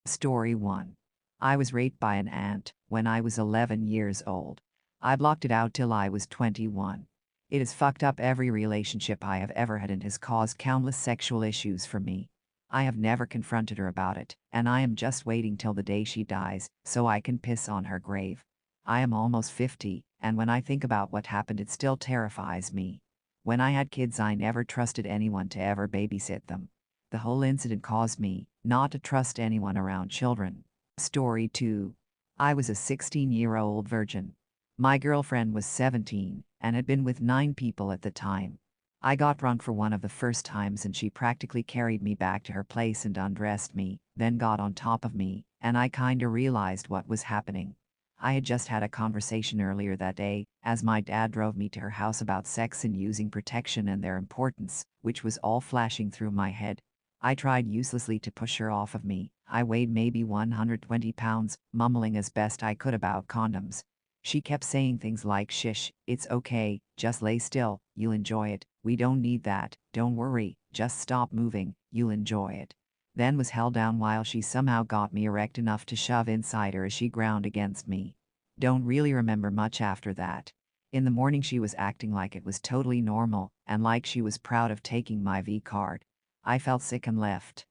Story 1. I was raped by an aunt when I was 11 years old. I blocked it out till I was 21. It has fucked up every relationship I have ever had and has caused countless sexual issues for me. I have never confronted her about it, and I am just waiting till the day she dies so I can piss on her grave. I am almost 50, and when I think about what happened, it still terrifies me. When I had kids, I never trusted anyone to ever babysit them. The whole incident caused me not to trust anyone around children. Story 2. I was a 16-year-old virgin. My girlfriend was 17 and had been with 9 people at the time. I got drunk for one of the first times and she practically carried me back to her place and undressed me, then got on top of me, and I kinda realized what was happening. I had just had a conversation earlier that day, as my dad drove me to her house about sex and using protection and their importance, which was all flashing through my head. I tried uselessly to push her off of me. I weighed maybe 120 pounds, mumbling as best I could about condoms. She kept saying things like, "Shish, it's okay, just lay still, you'll enjoy it. We don't need that, don't worry, just stop moving, you'll enjoy it." Then was held down while she somehow got me erect enough to shove inside her as she ground against me. Don't really remember much after that. In the morning she was acting like it was totally normal and like she was proud of taking my V card. I felt sick and left.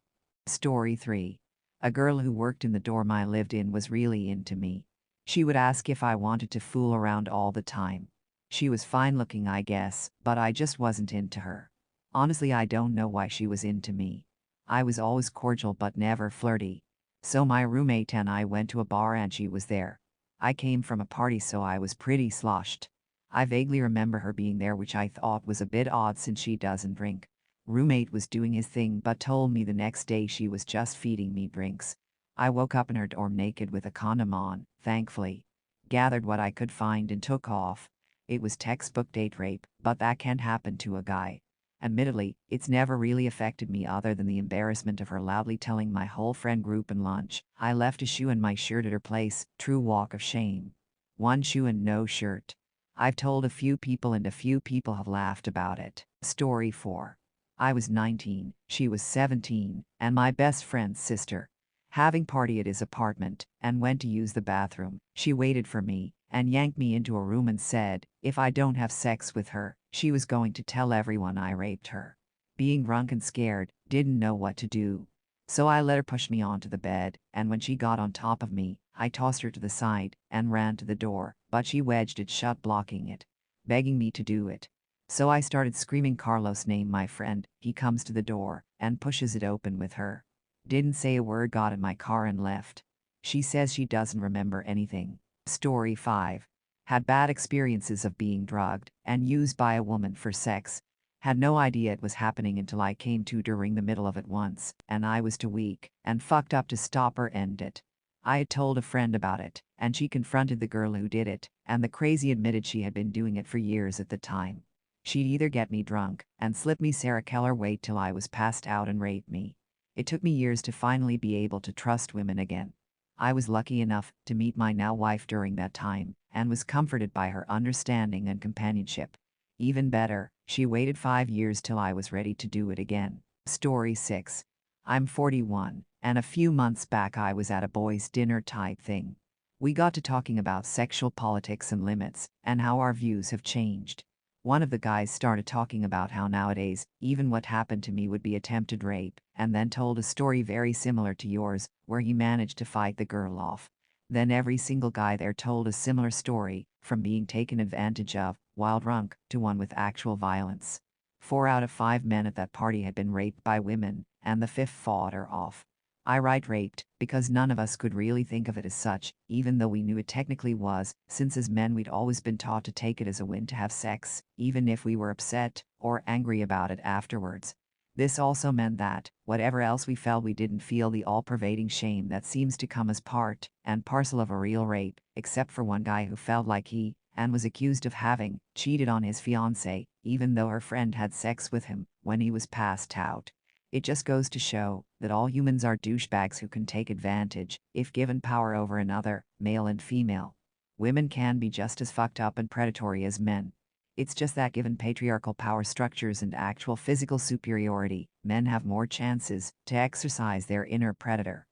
Story 3. A girl who worked in the dorm I lived in was really into me. She would ask if I wanted to fool around all the time. She was fine looking, I guess, but I just wasn't into her. Honestly, I don't know why she was into me. I was always cordial but never flirty. So my roommate and I went to a bar and she was there. I came from a party, so I was pretty sloshed. I vaguely remember her being there, which I thought was a bit odd since she doesn't drink. Roommate was doing his thing but told me the next day she was just feeding me drinks. I woke up in her dorm naked with a condom on, thankfully. Gathered what I could find and took off. It was textbook date rape, but that can't happen to a guy. Admittedly, it's never really affected me other than the embarrassment of her loudly telling my whole friend group in lunch I left a shoe and my shirt at her place. True walk of shame. One shoe and no shirt. I've told a few people and a few people have laughed about it. Story 4. I was 19, she was 17, and my best friend's sister. Having party at his apartment, and went to use the bathroom. She waited for me, and yanked me into a room and said, if I don't have sex with her, she was going to tell everyone I raped her. Being drunk and scared, didn't know what to do. So I let her push me onto the bed, and when she got on top of me, I tossed her to the side, and ran to the door, but she wedged it shut, blocking it, begging me to do it. So I started screaming Carlos' name, my friend. He comes to the door and pushes it open with her. Didn't say a word, got in my car and left. She says she doesn't remember anything. Story 5. Had bad experiences of being drugged and used by a woman for sex. Had no idea it was happening until I came to during the middle of it once, and I was too weak and fucked up to stop or end it. I had told a friend about it, and she confronted the girl who did it, and the crazy admitted she had been doing it for years at the time. She'd either get me drunk and slip me Sarah Keller, wait till I was passed out and rape me. It took me years to finally be able to trust women again. I was lucky enough to meet my now wife during that time and was comforted by her understanding and companionship. Even better, she waited 5 years till I was ready to do it again. Story 6. I'm 41, and a few months back I was at a boys' dinner type thing. We got to talking about sexual politics and limits, and how our views have changed. One of the guys started talking about how nowadays, even what happened to me would be attempted rape, and then told a story very similar to yours, where he managed to fight the girl off. Then every single guy there told a similar story, from being taken advantage of, while drunk, to one with actual violence. 4 out of 5 men at that party had been raped by women, and the 5th fought her off. I write raped because none of us could really think of it as such, even though we knew it technically was, since as men we'd always been taught to take it as a win to have sex, even if we were upset or angry about it afterwards. This also meant that, whatever else we felt, we didn't feel the all-pervading shame that seems to come as part and parcel of a real rape, except for one guy who felt like he, and was accused of having, cheated on his fiancée, even though her friend had sex with him when he was passed out. It just goes to show that all humans are douchebags who can take advantage if given power over another, male and female. Women can be just as fucked up and predatory as men. It's just that given patriarchal power structures and actual physical superiority, men have more chances to exercise their inner predator.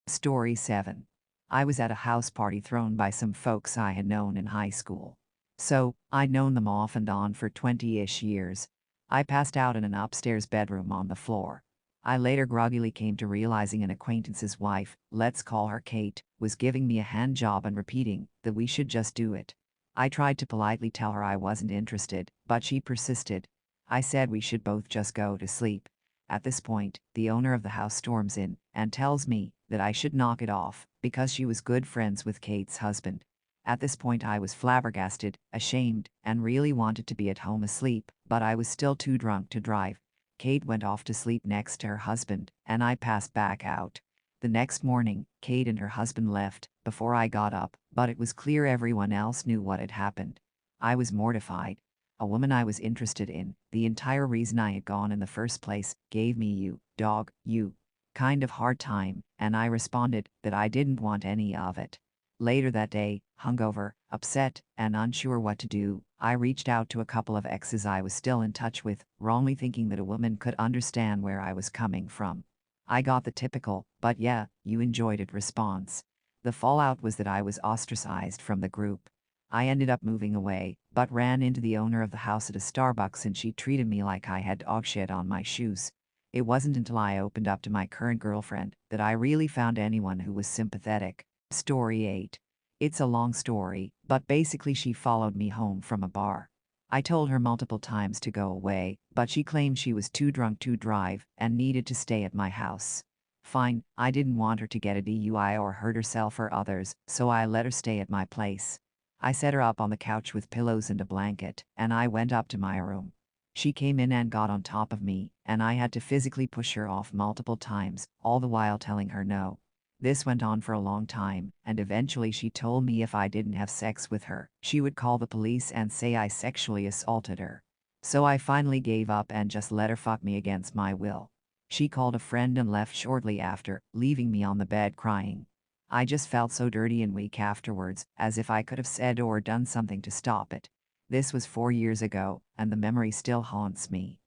Story 7. I was at a house party thrown by some folks I had known in high school. So, I'd known them off and on for 20-ish years. I passed out in an upstairs bedroom on the floor. I later groggily came to realizing an acquaintance's wife, let's call her Kate, was giving me a hand job and repeating that we should just do it. I tried to politely tell her I wasn't interested, but she persisted. I said we should both just go to sleep. At this point, the owner of the house storms in and tells me that I should knock it off because she was good friends with Kate's husband. At this point, I was flabbergasted, ashamed, and really wanted to be at home asleep, but I was still too drunk to drive. Kate went off to sleep next to her husband, and I passed back out. The next morning, Kate and her husband left before I got up, but it was clear everyone else knew what had happened. I was mortified. A woman I was interested in, the entire reason I had gone in the first place, gave me you kind of hard time, and I responded that I didn't want any of it. Later that day, hungover, upset, and unsure what to do, I reached out to a couple of exes I was still in touch with, wrongly thinking that a woman could understand where I was coming from. I got the typical, but yeah, you enjoyed it response. The fallout was that I was ostracized from the group. I ended up moving away, but ran into the owner of the house at a Starbucks and she treated me like I had dog shit on my shoes. It wasn't until I opened up to my current girlfriend that I really found anyone who was sympathetic. Story 8. It's a long story, but basically she followed me home from a bar. I told her multiple times to go away, but she claimed she was too drunk to drive and needed to stay at my house. Fine, I didn't want her to get a DUI or hurt herself or others, so I let her stay at my place. I set her up on the couch with pillows and a blanket, and I went up to my room. She came in and got on top of me, and I had to physically push her off multiple times, all the while telling her no. This went on for a long time, and eventually she told me if I didn't have sex with her, she would call the police and say I sexually assaulted her. So I finally gave up and just let her fuck me against my will. She called a friend and left shortly after, leaving me on the bed crying. I just felt so dirty and weak afterwards, as if I could have said or done something to stop it. This was 4 years ago, and the memory still haunts me.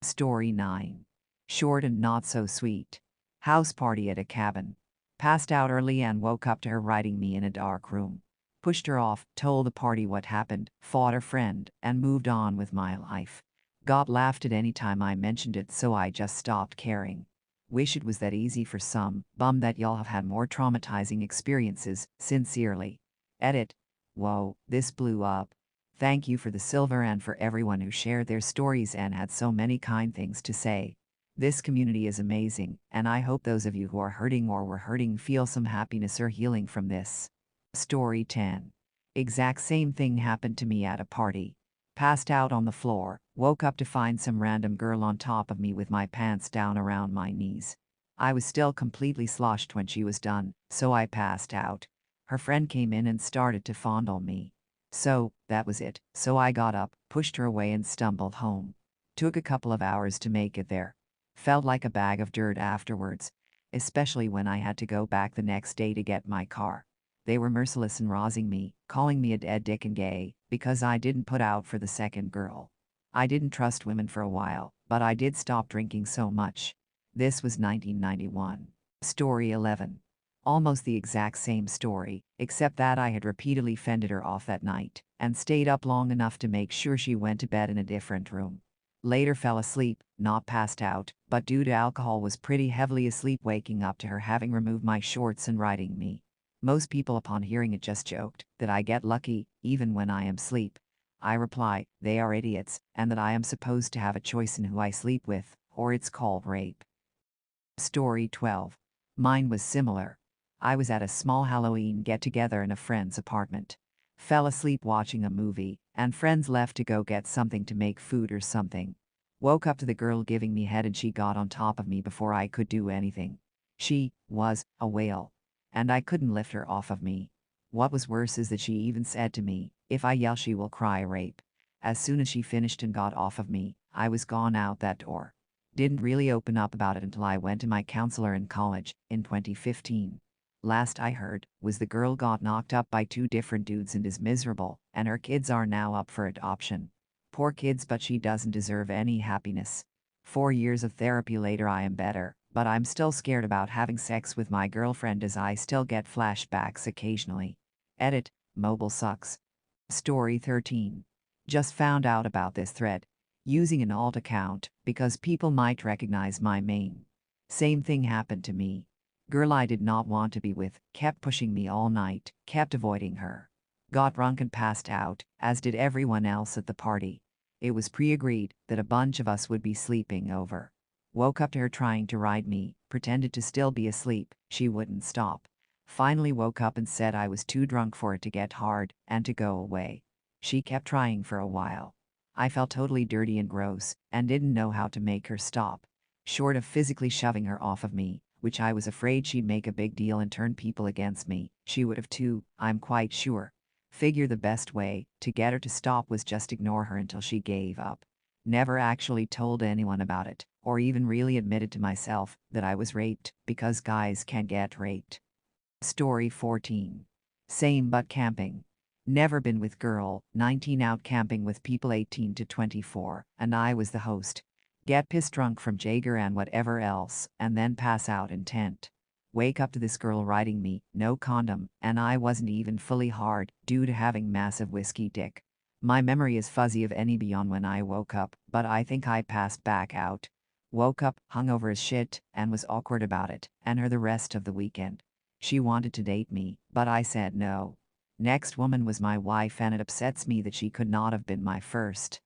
Story 9. Short and not so sweet. House party at a cabin. Passed out early and woke up to her writing me in a dark room. Pushed her off, told the party what happened, fought her friend, and moved on with my life. Got laughed at any time I mentioned it, so I just stopped caring. Wish it was that easy for some. Bummed that y'all have had more traumatizing experiences. Sincerely. Edit. Whoa, this blew up. Thank you for the silver and for everyone who shared their stories and had so many kind things to say. This community is amazing, and I hope those of you who are hurting or were hurting feel some happiness or healing from this. Story 10. Exact same thing happened to me at a party. Passed out on the floor, woke up to find some random girl on top of me with my pants down around my knees. I was still completely sloshed when she was done, so I passed out. Her friend came in and started to fondle me. So, that was it, so I got up, pushed her away and stumbled home. Took a couple of hours to make it there. Felt like a bag of dirt afterwards, especially when I had to go back the next day to get my car. They were merciless in rousing me, calling me a dead dick and gay, because I didn't put out for the second girl. I didn't trust women for a while, but I did stop drinking so much. This was 1991. Story 11. Almost the exact same story, except that I had repeatedly fended her off that night, and stayed up long enough to make sure she went to bed in a different room. Later fell asleep, not passed out, but due to alcohol was pretty heavily asleep, waking up to her having removed my shorts and writing me. Most people upon hearing it just joked that I get lucky, even when I am asleep. I reply, they are idiots, and that I am supposed to have a choice in who I sleep with, or it's called rape. Story 12. Mine was similar. I was at a small Halloween get-together in a friend's apartment. Fell asleep watching a movie, and friends left to go get something to make food or something. Woke up to the girl giving me head and she got on top of me before I could do anything. She was a whale, and I couldn't lift her off of me. What was worse is that she even said to me, if I yell she will cry rape. As soon as she finished and got off of me, I was gone out that door. Didn't really open up about it until I went to my counselor in college, in 2015. Last I heard was the girl got knocked up by 2 different dudes and is miserable, and her kids are now up for adoption. Poor kids, but she doesn't deserve any happiness. 4 years of therapy later I am better, but I'm still scared about having sex with my girlfriend as I still get flashbacks occasionally. Edit, mobile sucks. Story 13. Just found out about this thread. Using an alt account because people might recognize my main. Same thing happened to me. Girl I did not want to be with kept pushing me all night, kept avoiding her. Got drunk and passed out, as did everyone else at the party. It was pre-agreed that a bunch of us would be sleeping over. Woke up to her trying to ride me, pretended to still be asleep, she wouldn't stop. Finally woke up and said I was too drunk for it to get hard and to go away. She kept trying for a while. I felt totally dirty and gross and didn't know how to make her stop. Short of physically shoving her off of me, which I was afraid she'd make a big deal and turn people against me, she would have too, I'm quite sure. Figure the best way to get her to stop was just ignore her until she gave up. Never actually told anyone about it, or even really admitted to myself that I was raped, because guys can get raped. Story 14. Same but camping. Never been with girl, 19 out camping with people 18 to 24, and I was the host. Get pissed drunk from Jaeger and whatever else, and then pass out in tent. Wake up to this girl riding me, no condom, and I wasn't even fully hard due to having massive whiskey dick. My memory is fuzzy of any beyond when I woke up, but I think I passed back out. Woke up, hungover as shit, and was awkward about it, and her the rest of the weekend. She wanted to date me, but I said no. Next woman was my wife and it upsets me that she could not have been my first.